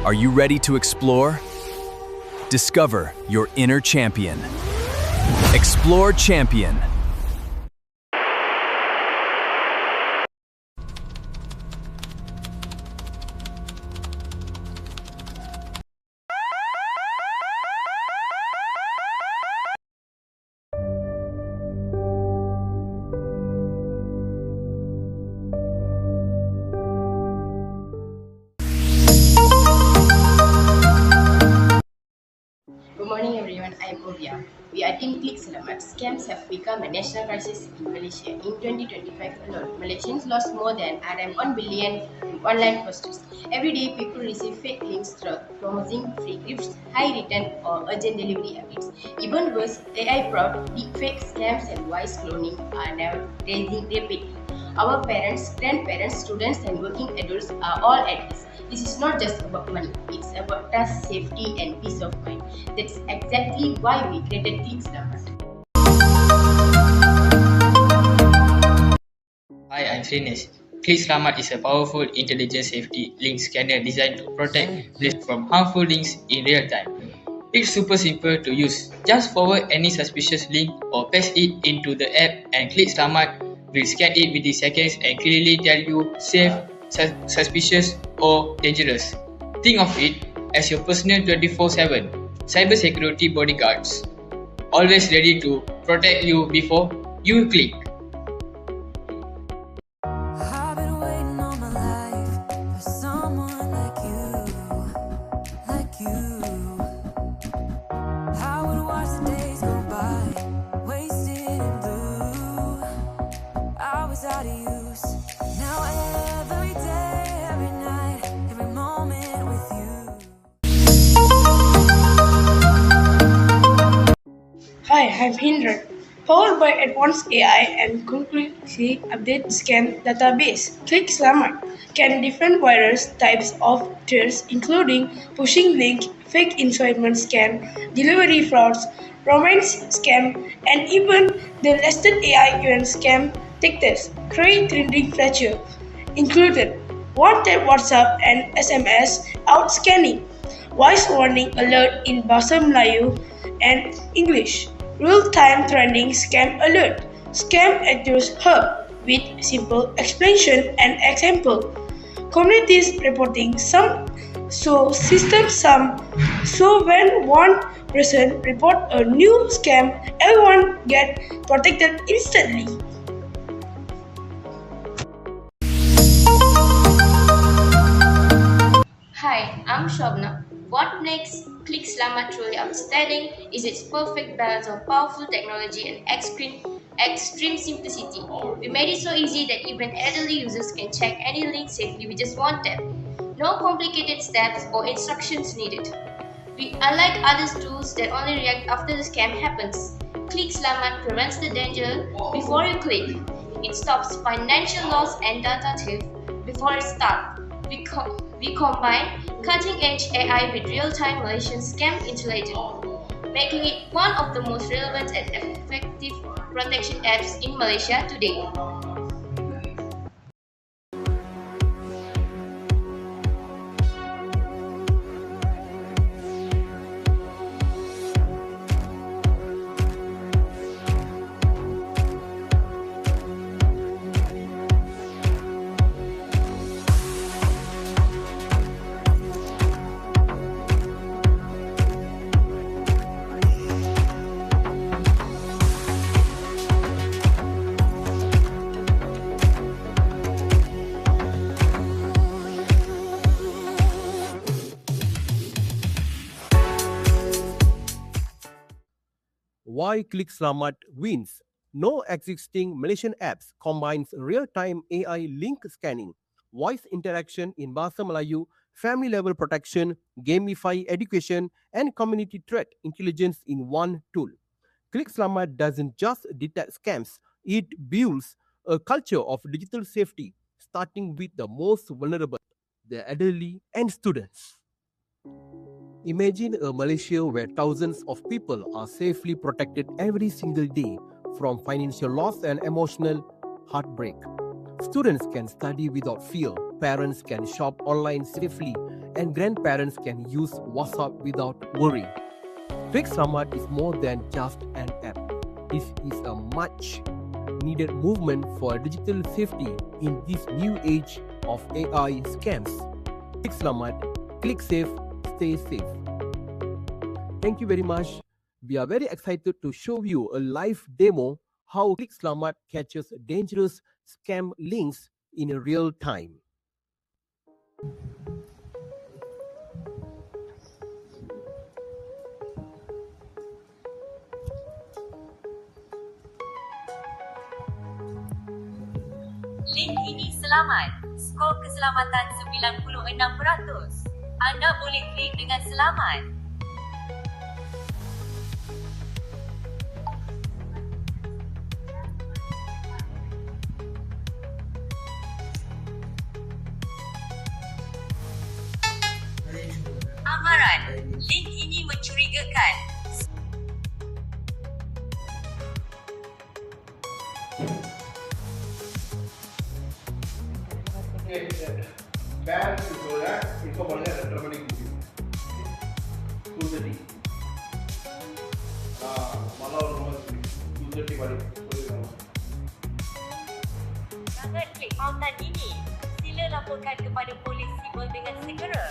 Are you ready to explore? Discover your inner champion. Explore Champion. Good morning everyone, I'm Ovia. We are Team KlikSelamat. Scams have become a national crisis in Malaysia. In 2025 alone, Malaysians lost more than 1 billion in online fraudsters. Every day, people receive fake links promising free gifts, high return or urgent delivery updates. Even worse, AI-prompt, deepfake scams and voice cloning are now raising rapidly. Our parents, grandparents, students and working adults are all at risk. This is not just about money, it's about trust, safety and peace of mind. That's exactly why we created KlikSelamat. Hi, I'm Strategist. KlikSelamat is a powerful intelligent safety link scanner designed to protect players from harmful links in real time. It's super simple to use. Just forward any suspicious link or paste it into the app and KlikSelamat will scan it within seconds and clearly tell you safe, suspicious or dangerous. Think of it as your personal 24/7 cybersecurity bodyguards, always ready to protect you before you click. I've been waiting all my life for someone like you. I would watch the days go by, wasted in blue. I was out of use. Now every day, every night, every moment with you. Hi, I'm Hindran. Powered by advanced AI and completely updated scan database, KlikSelamat can defend various types of threats including phishing link, fake incitement scam, delivery frauds, romance scam, and even the latest AI event scam detectors. Create trending feature included one-tap WhatsApp and SMS out scanning, voice warning alert in Bahasa Melayu and English, real-time trending scam alert, scam address hub with simple explanation and example, communities reporting some so system some so when one person report a new scam, everyone get protected instantly. Hi, I'm Shobna. What makes KlikSelamat truly outstanding is its perfect balance of powerful technology and extreme simplicity. We made it so easy that even elderly users can check any link safely with just one tap. No complicated steps or instructions needed. Unlike other tools that only react after the scam happens, KlikSelamat prevents the danger before you click. It stops financial loss and data theft before it starts. We combine cutting-edge AI with real-time Malaysian scam intelligence, making it one of the most relevant and effective protection apps in Malaysia today. Why KlikSelamat wins? No existing Malaysian apps combines real-time AI link scanning, voice interaction in Bahasa Melayu, family-level protection, gamify education, and community threat intelligence in one tool. KlikSelamat doesn't just detect scams, it builds a culture of digital safety, starting with the most vulnerable, the elderly and students. Imagine a Malaysia where thousands of people are safely protected every single day from financial loss and emotional heartbreak. Students can study without fear, parents can shop online safely, and grandparents can use WhatsApp without worry. KlikSelamat is more than just an app. This is a much needed movement for digital safety in this new age of AI scams. KlikSelamat, click safe, stay safe. Thank you very much. We are very excited to show you a live demo how KlikSelamat catches dangerous scam links in real time. Link ini selamat. Skor keselamatan 96%. Anda boleh klik dengan selamat. Amaran. Link ini mencurigakan. Parents சொல்ல இப்போ பண்ணுங்க 2:30 மணிக்கு முடியும் 2:30 malah rumah 2:30 balik Jangan klik pautan ini. Sila laporkan kepada polis siber dengan segera.